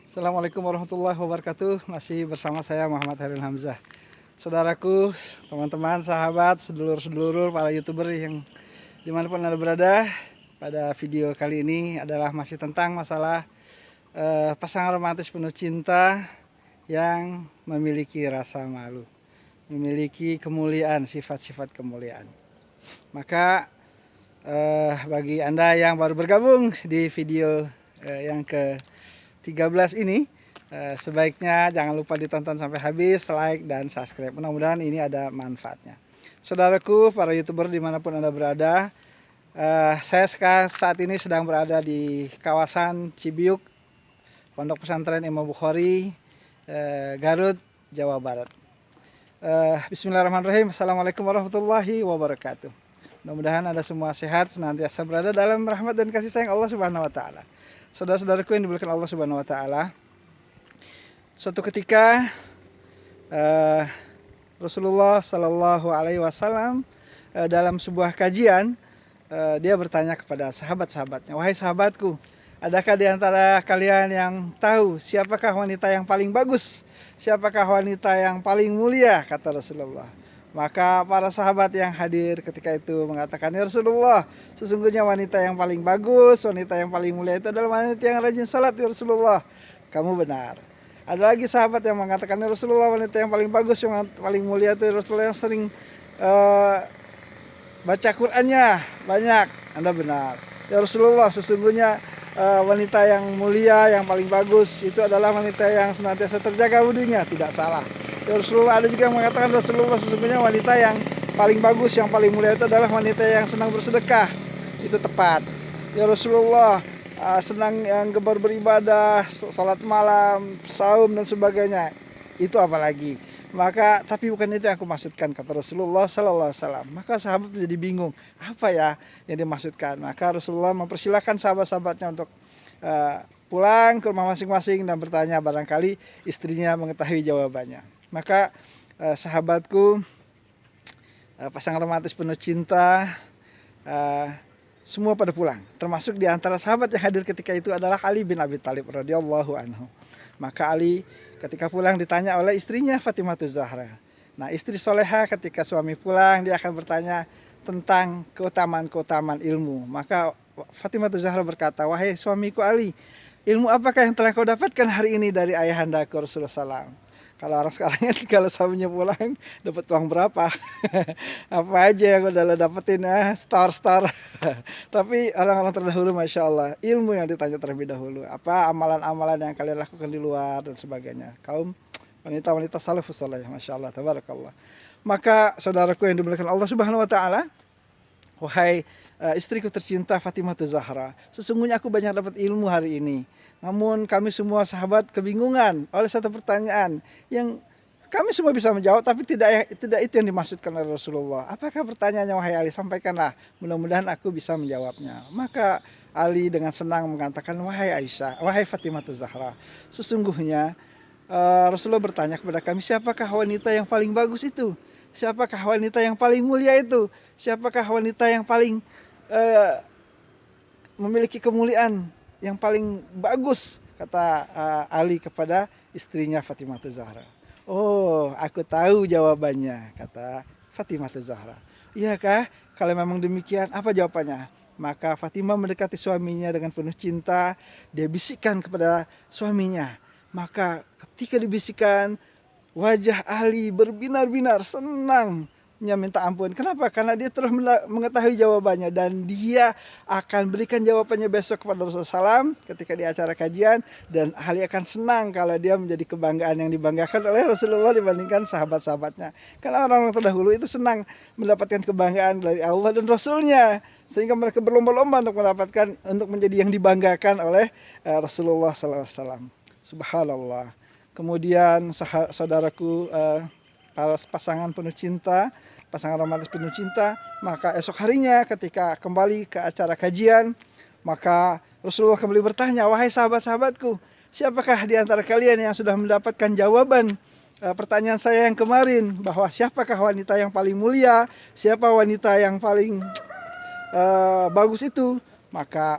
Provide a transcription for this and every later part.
Assalamualaikum warahmatullahi wabarakatuh. Masih bersama saya Muhammad Hairil Hamzah. Saudaraku, teman-teman, sahabat, sedulur-sedulur, para youtuber yang dimanapun anda berada, pada video kali ini adalah masih tentang masalah pasangan romantis penuh cinta yang memiliki rasa malu, memiliki kemuliaan, sifat-sifat kemuliaan. Maka bagi anda yang baru bergabung di video yang ke-13 ini, sebaiknya jangan lupa ditonton sampai habis, like dan subscribe. Mudah-mudahan ini ada manfaatnya. Saudaraku, para youtuber dimanapun anda berada, saya saat ini sedang berada di kawasan Cibiuk, Pondok Pesantren Imam Bukhari, Garut, Jawa Barat. Bismillahirrahmanirrahim. Assalamualaikum warahmatullahi wabarakatuh. Mudah-mudahan anda semua sehat, senantiasa berada dalam rahmat dan kasih sayang Allah Subhanahu wa taala. Saudara-saudaraku yang dimuliakan Allah Subhanahu wa taala, suatu ketika Rasulullah Shallallahu alaihi wasallam dalam sebuah kajian, dia bertanya kepada sahabat-sahabatnya, "Wahai sahabatku, adakah di antara kalian yang tahu siapakah wanita yang paling bagus? Siapakah wanita yang paling mulia?" kata Rasulullah. Maka para sahabat yang hadir ketika itu mengatakan, "Ya Rasulullah, sesungguhnya wanita yang paling bagus, wanita yang paling mulia itu adalah wanita yang rajin salat, ya Rasulullah." Kamu benar. Ada lagi sahabat yang mengatakan, "Ya Rasulullah, wanita yang paling bagus, yang paling mulia itu Rasulullah yang sering baca Qur'annya banyak." Anda benar. "Ya Rasulullah, sesungguhnya wanita yang mulia, yang paling bagus itu adalah wanita yang senantiasa terjaga wudunya." Tidak salah. Ya Rasulullah, ada juga yang mengatakan, "Rasulullah, sesungguhnya wanita yang paling bagus, yang paling mulia itu adalah wanita yang senang bersedekah." Itu tepat. "Ya Rasulullah, senang yang gemar beribadah, salat malam, saum dan sebagainya." Itu apalagi. Maka tapi bukan itu yang aku maksudkan, kata Rasulullah Sallallahu Alaihi Wasallam. Maka sahabat menjadi bingung, apa ya yang dimaksudkan. Maka Rasulullah mempersilahkan sahabat-sahabatnya untuk pulang ke rumah masing-masing dan bertanya, barangkali istrinya mengetahui jawabannya. Maka sahabatku, pasangan romantis penuh cinta, semua pada pulang. Termasuk di antara sahabat yang hadir ketika itu adalah Ali bin Abi Thalib radhiyallahu anhu. Maka Ali ketika pulang ditanya oleh istrinya Fatimah Zahra. Nah, istri soleha ketika suami pulang dia akan bertanya tentang keutamaan-keutamaan ilmu. Maka Fatimah Zahra berkata, "Wahai suamiku Ali, ilmu apakah yang telah kau dapatkan hari ini dari ayahandaku Rasulullah SAW?" Kalau orang sekarang kan kalau suaminya pulang dapat uang berapa? Apa aja yang udah dapetin star. Tapi orang-orang terdahulu Masya Allah, ilmu yang ditanya terlebih dahulu. Apa amalan-amalan yang kalian lakukan di luar dan sebagainya. Kaum wanita-wanita salafus saleh, Masya Allah, tabarakallah. Maka saudaraku yang dimuliakan Allah Subhanahu wa taala, wahai istriku tercinta Fatimah Zahra, sesungguhnya aku banyak dapat ilmu hari ini. Namun kami semua sahabat kebingungan oleh satu pertanyaan yang kami semua bisa menjawab, tapi tidak itu yang dimaksudkan oleh Rasulullah. Apakah pertanyaannya, wahai Ali? Sampaikanlah, mudah-mudahan aku bisa menjawabnya. Maka Ali dengan senang mengatakan, "Wahai Aisyah, wahai Fatimah Zahra, sesungguhnya Rasulullah bertanya kepada kami, siapakah wanita yang paling bagus itu? Siapakah wanita yang paling mulia itu? Siapakah wanita yang paling memiliki kemuliaan, yang paling bagus?" kata Ali kepada istrinya Fatimah Zahra. "Oh, aku tahu jawabannya," kata Fatimah Zahra. "Iyakah? Kalau memang demikian, apa jawabannya?" Maka Fatimah mendekati suaminya dengan penuh cinta. Dia bisikkan kepada suaminya. Maka ketika dibisikkan, wajah Ali berbinar-binar, senang, minta ampun. Kenapa? Karena dia telah mengetahui jawabannya dan dia akan berikan jawabannya besok kepada Rasulullah SAW ketika di acara kajian, dan Ali akan senang kalau dia menjadi kebanggaan yang dibanggakan oleh Rasulullah dibandingkan sahabat-sahabatnya. Karena orang-orang terdahulu itu senang mendapatkan kebanggaan dari Allah dan Rasulnya, sehingga mereka berlomba-lomba untuk menjadi yang dibanggakan oleh Rasulullah SAW. Subhanallah. Kemudian saudaraku, para pasangan penuh cinta, pasangan romantis penuh cinta, maka esok harinya ketika kembali ke acara kajian, maka Rasulullah kembali bertanya, "Wahai sahabat-sahabatku, siapakah di antara kalian yang sudah mendapatkan jawaban pertanyaan saya yang kemarin, bahwa siapakah wanita yang paling mulia, siapa wanita yang paling bagus itu?" Maka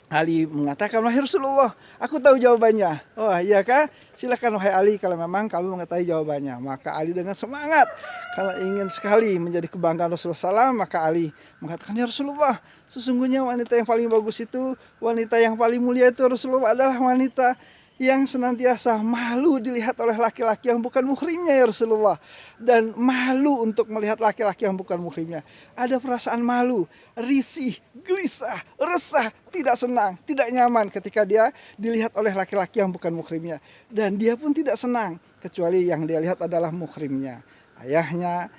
Ali mengatakan, "Wahai Rasulullah, Aku tahu jawabannya. Oh iya kah? Silakan wahai Ali kalau memang kamu mengetahui jawabannya. Maka Ali dengan semangat, kalau ingin sekali menjadi kebanggaan Rasulullah SAW, maka Ali mengatakan, ya Rasulullah, sesungguhnya wanita yang paling bagus itu, wanita yang paling mulia itu Rasulullah adalah wanita yang senantiasa malu dilihat oleh laki-laki yang bukan muhrimnya ya Rasulullah. Dan malu untuk melihat laki-laki yang bukan muhrimnya. Ada perasaan malu, risih, gelisah, resah, tidak senang, tidak nyaman ketika dia dilihat oleh laki-laki yang bukan muhrimnya. Dan dia pun tidak senang, kecuali yang dia lihat adalah muhrimnya. Ayahnya,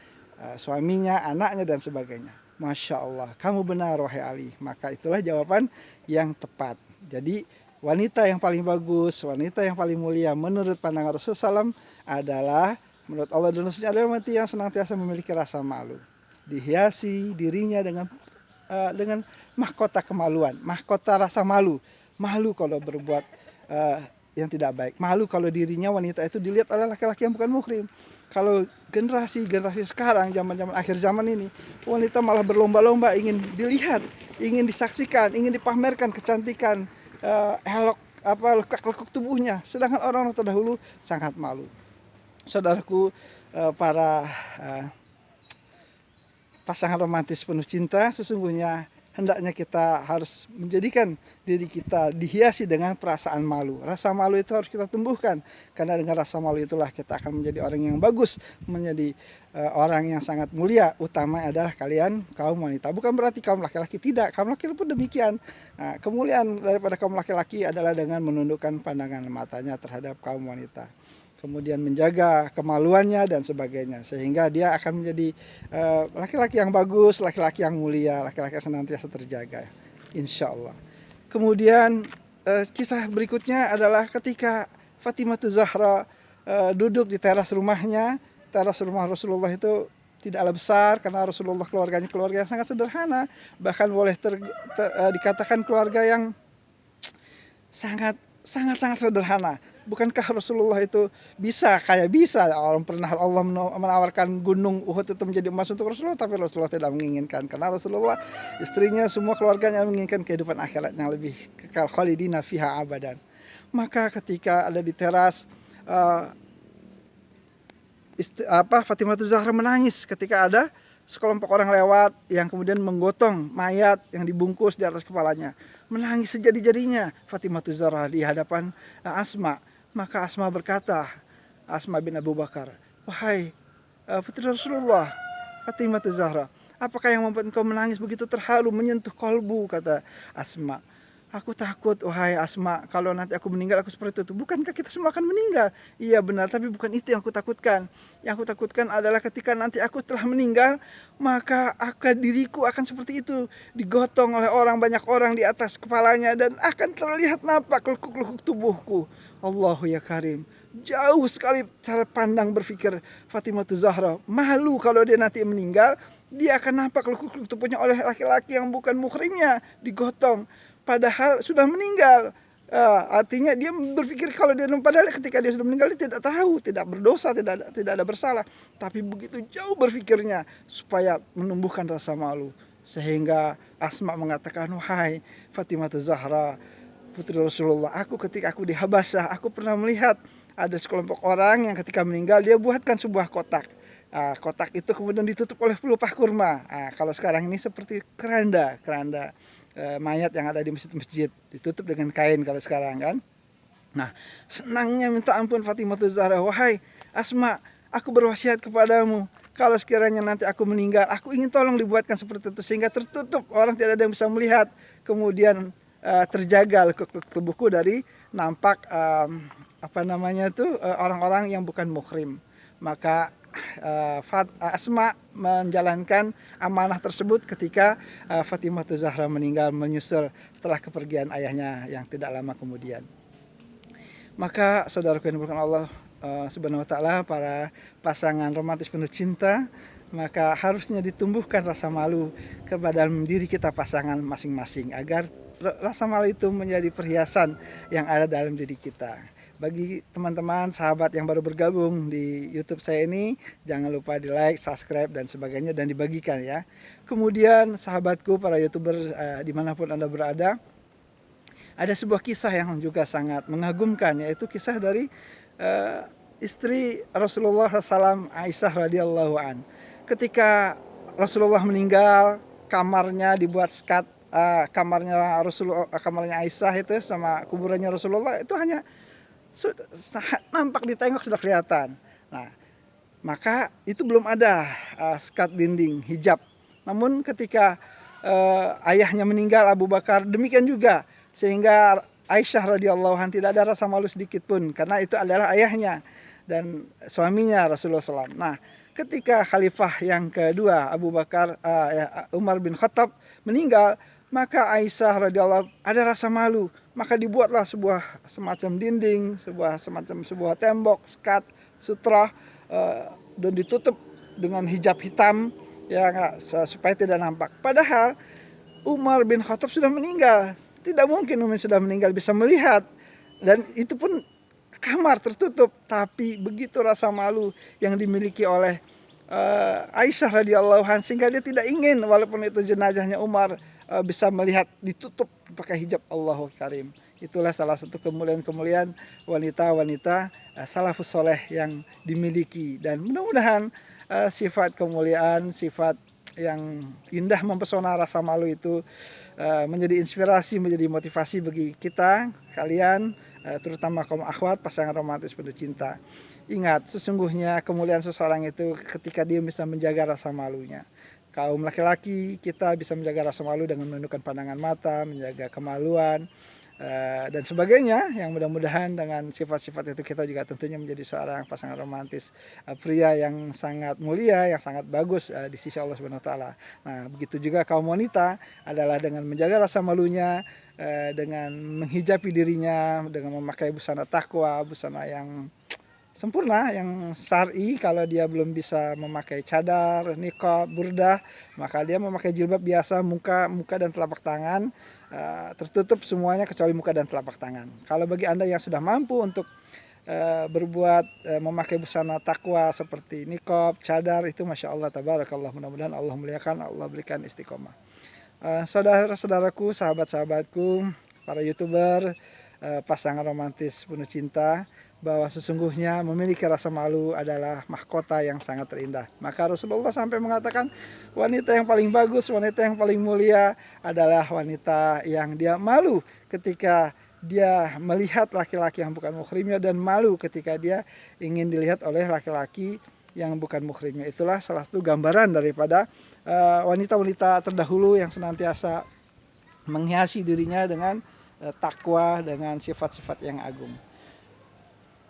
suaminya, anaknya, dan sebagainya. Masya Allah, kamu benar wahai Ali. Maka itulah jawaban yang tepat. Jadi wanita yang paling bagus, wanita yang paling mulia menurut pandangan Rasulullah SAW adalah, menurut Allah dan Rasulnya, adalah wanita yang senantiasa memiliki rasa malu. Dihiasi dirinya dengan mahkota kemaluan, mahkota rasa malu. Malu kalau berbuat yang tidak baik. Malu kalau dirinya wanita itu dilihat oleh laki-laki yang bukan muhrim. Kalau generasi sekarang, zaman akhir zaman ini, wanita malah berlomba-lomba ingin dilihat, ingin disaksikan, ingin dipamerkan kecantikan, elok, lekuk tubuhnya. Sedangkan orang-orang terdahulu sangat malu. Saudaraku, para pasangan romantis penuh cinta, sesungguhnya hendaknya kita harus menjadikan diri kita dihiasi dengan perasaan malu. Rasa malu itu harus kita tumbuhkan, karena dengan rasa malu itulah kita akan menjadi orang yang bagus, menjadi orang yang sangat mulia. Utama adalah kalian kaum wanita. Bukan berarti kaum laki-laki tidak, kaum laki-laki pun demikian. Nah, kemuliaan daripada kaum laki-laki adalah dengan menundukkan pandangan matanya terhadap kaum wanita, kemudian menjaga kemaluannya dan sebagainya, sehingga dia akan menjadi laki-laki yang bagus, laki-laki yang mulia, laki-laki yang senantiasa terjaga, insya Allah. Kemudian kisah berikutnya adalah ketika Fatimah Zahra duduk di teras rumahnya. Teras rumah Rasulullah itu tidaklah besar, karena Rasulullah keluarganya keluarga yang sangat sederhana, bahkan boleh dikatakan keluarga yang sangat sederhana. Bukankah Rasulullah itu bisa orang pernah Allah menawarkan gunung Uhud itu menjadi emas untuk Rasulullah, tapi Rasulullah tidak menginginkan, karena Rasulullah, istrinya, semua keluarganya menginginkan kehidupan akhirat yang lebih kekal, khalidina fiha abadan. Maka ketika ada di teras, Fatimah Zahra menangis ketika ada sekelompok orang lewat yang kemudian menggotong mayat yang dibungkus di atas kepalanya. Menangis sejadi-jadinya Fatimah Zahra di hadapan Asma. Maka Asma berkata, Asma bin Abu Bakar, wahai putri Rasulullah, Fatimah Zahra, apakah yang membuat engkau menangis begitu terharu, menyentuh kalbu? Kata Asma, aku takut wahai Asma, kalau nanti aku meninggal aku seperti itu. Bukankah kita semua akan meninggal? Iya benar, tapi bukan itu yang aku takutkan. Yang aku takutkan adalah ketika nanti aku telah meninggal, maka diriku akan seperti itu, digotong oleh banyak orang di atas kepalanya, dan akan terlihat nampak lekuk-lekuk tubuhku. Allahu ya Karim. Jauh sekali cara pandang berpikir Fatimah Zahra. Malu kalau dia nanti meninggal, dia akan nampak lekuk-lekuk tubuhnya oleh laki-laki yang bukan muhrimnya, digotong. Padahal sudah meninggal. Artinya dia berpikir kalau dia, padahal ketika dia sudah meninggal dia tidak tahu, tidak berdosa, tidak ada bersalah. Tapi begitu jauh berpikirnya supaya menumbuhkan rasa malu. Sehingga Asma mengatakan, wahai Fatimah Zahra, putri Rasulullah, ketika aku di Habasyah, aku pernah melihat ada sekelompok orang yang ketika meninggal dia buatkan sebuah kotak. Kotak itu kemudian ditutup oleh pelupah kurma. Kalau sekarang ini seperti keranda mayat yang ada di masjid-masjid, ditutup dengan kain kalau sekarang kan. Nah, senangnya minta ampun Fatimah Zahra, wahai Asma, aku berwasiat kepadamu, kalau sekiranya nanti aku meninggal, aku ingin tolong dibuatkan seperti itu, sehingga tertutup, orang tidak ada yang bisa melihat, kemudian terjaga lekuk tubuhku dari nampak orang-orang yang bukan muhrim. Maka Asma menjalankan amanah tersebut ketika Fatimah Zahra meninggal menyusul setelah kepergian ayahnya yang tidak lama kemudian. Maka saudaraku yang dimuliakan Allah Subhanahu wa taala, para pasangan romantis penuh cinta, maka harusnya ditumbuhkan rasa malu kepada diri kita pasangan masing-masing, agar rasa malu itu menjadi perhiasan yang ada dalam diri kita. Bagi teman-teman, sahabat yang baru bergabung di YouTube saya ini, jangan lupa di like, subscribe, dan sebagainya, dan dibagikan ya. Kemudian sahabatku, para YouTuber dimanapun Anda berada, Ada sebuah kisah yang juga sangat mengagumkan, yaitu kisah dari istri Rasulullah SAW, Aisyah radhiyallahu an. Ketika Rasulullah meninggal, kamarnya dibuat sekat, kamarnya Rasulullah, kamarnya Aisyah itu sama kuburannya Rasulullah itu hanya nampak ditengok sudah kelihatan. Nah, maka itu belum ada sekat dinding hijab. Namun ketika ayahnya meninggal, Abu Bakar, demikian juga, sehingga Aisyah radhiyallahu anha tidak ada rasa malu sedikit pun, karena itu adalah ayahnya dan suaminya Rasulullah SAW. Nah, ketika khalifah yang kedua Abu Bakar, Umar bin Khattab meninggal, maka Aisyah radhiyallahu ada rasa malu, maka dibuatlah sebuah semacam dinding, sebuah tembok, sekat, sutra, dan ditutup dengan hijab hitam, ya, supaya tidak nampak. Padahal Umar bin Khattab sudah meninggal, tidak mungkin Umar sudah meninggal bisa melihat, dan itu pun kamar tertutup. Tapi begitu rasa malu yang dimiliki oleh Aisyah radhiyallahu anha, sehingga dia tidak ingin walaupun itu jenazahnya Umar bisa melihat ditutup pakai hijab Allahul Karim. Itulah salah satu kemuliaan-kemuliaan wanita-wanita salafus soleh yang dimiliki, dan mudah-mudahan sifat kemuliaan, sifat yang indah mempesona rasa malu itu menjadi inspirasi, menjadi motivasi bagi kita, kalian, terutama kaum akhwat, pasangan romantis penuh cinta. Ingat, sesungguhnya kemuliaan seseorang itu ketika dia bisa menjaga rasa malunya. Kaum laki-laki, kita bisa menjaga rasa malu dengan menundukkan pandangan mata, menjaga kemaluan, dan sebagainya, yang mudah-mudahan dengan sifat-sifat itu kita juga tentunya menjadi seorang pasangan romantis, pria yang sangat mulia, yang sangat bagus di sisi Allah Subhanahu wa taala. Nah, begitu juga kaum wanita adalah dengan menjaga rasa malunya, dengan menghijabi dirinya, dengan memakai busana takwa, busana yang sempurna, yang syar'i. Kalau dia belum bisa memakai cadar, niqab, burdah, maka dia memakai jilbab biasa, muka dan telapak tangan tertutup semuanya kecuali muka dan telapak tangan. Kalau bagi Anda yang sudah mampu untuk memakai busana takwa seperti niqab, cadar, itu masya Allah tabarakallah, mudah-mudahan Allah muliakan, Allah berikan istiqomah. Saudara-saudaraku, sahabat-sahabatku, para YouTuber, pasangan romantis penuh cinta, bahwa sesungguhnya memiliki rasa malu adalah mahkota yang sangat terindah. Maka Rasulullah sampai mengatakan wanita yang paling bagus, wanita yang paling mulia adalah wanita yang dia malu ketika dia melihat laki-laki yang bukan muhrimnya, dan malu ketika dia ingin dilihat oleh laki-laki yang bukan muhrimnya. Itulah salah satu gambaran daripada wanita-wanita terdahulu yang senantiasa menghiasi dirinya dengan takwa, dengan sifat-sifat yang agung.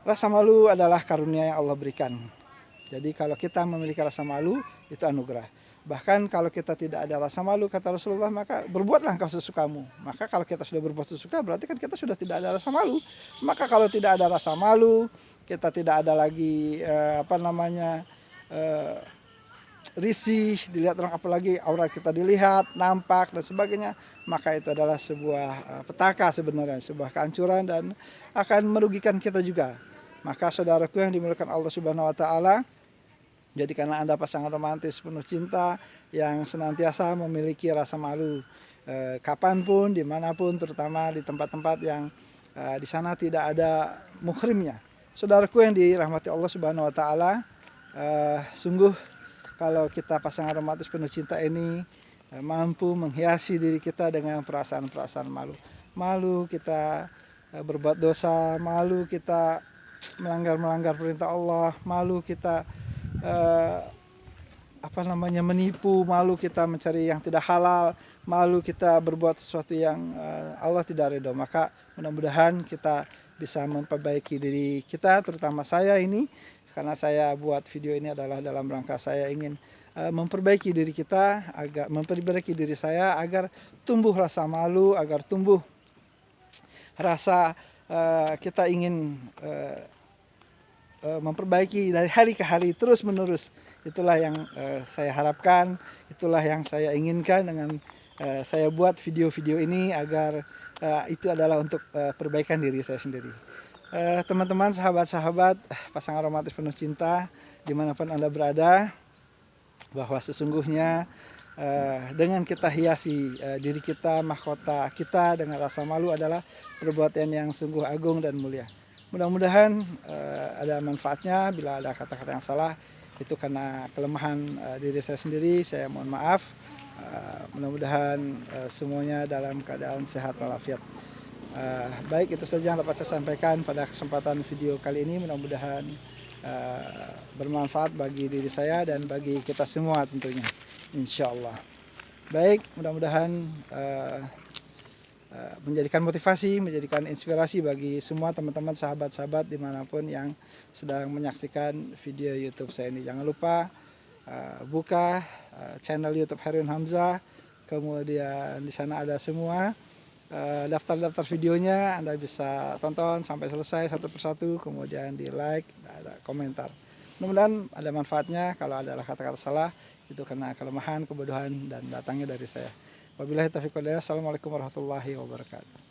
Rasa malu adalah karunia yang Allah berikan. Jadi kalau kita memiliki rasa malu, itu anugerah. Bahkan kalau kita tidak ada rasa malu, kata Rasulullah, maka berbuatlah engkau sesukamu. Maka kalau kita sudah berbuat sesuka, berarti kan kita sudah tidak ada rasa malu. Maka kalau tidak ada rasa malu, kita tidak ada lagi risih dilihat orang, apalagi aurat kita dilihat, nampak dan sebagainya, maka itu adalah sebuah petaka sebenarnya, sebuah kehancuran, dan akan merugikan kita juga. Maka saudaraku yang dimuliakan Allah Subhanahu wa taala, jadikanlah Anda pasangan romantis penuh cinta yang senantiasa memiliki rasa malu kapanpun, dimanapun, terutama di tempat-tempat yang di sana tidak ada muhrimnya. Saudaraku yang dirahmati Allah Subhanahu wa taala, sungguh kalau kita pasangan romantis penuh cinta ini mampu menghiasi diri kita dengan perasaan-perasaan malu. Malu kita berbuat dosa, malu kita melanggar perintah Allah, malu kita menipu, malu kita mencari yang tidak halal, malu kita berbuat sesuatu yang Allah tidak ridho. Maka mudah-mudahan kita bisa memperbaiki diri kita, terutama saya ini, karena saya buat video ini adalah dalam rangka saya ingin memperbaiki diri kita, memperbaiki diri saya agar tumbuh rasa malu, agar tumbuh rasa kita ingin memperbaiki dari hari ke hari, terus menerus. Itulah yang saya harapkan, itulah yang saya inginkan dengan saya buat video-video ini, agar itu adalah untuk perbaikan diri saya sendiri. Teman-teman, sahabat-sahabat, pasangan romantis penuh cinta, dimanapun Anda berada, bahwa sesungguhnya dengan kita hiasi diri kita, mahkota kita dengan rasa malu adalah perbuatan yang sungguh agung dan mulia. Mudah-mudahan ada manfaatnya. Bila ada kata-kata yang salah, itu karena kelemahan diri saya sendiri, saya mohon maaf. Mudah-mudahan semuanya dalam keadaan sehat walafiat. Baik, itu saja yang dapat saya sampaikan pada kesempatan video kali ini. Mudah-mudahan bermanfaat bagi diri saya dan bagi kita semua tentunya, insya Allah. Baik, mudah-mudahan menjadikan motivasi, menjadikan inspirasi bagi semua teman-teman, sahabat-sahabat dimanapun yang sedang menyaksikan video YouTube saya ini. Jangan lupa buka channel YouTube Herwin Hamzah, kemudian di sana ada semua daftar-daftar videonya. Anda bisa tonton sampai selesai satu persatu, kemudian di like, ada komentar. Mudah-mudahan ada manfaatnya. Kalau ada kata-kata salah, itu karena kelemahan, kebodohan, dan datangnya dari saya. Wabillahi taufiq wal hidayah. Assalamualaikum warahmatullahi wabarakatuh.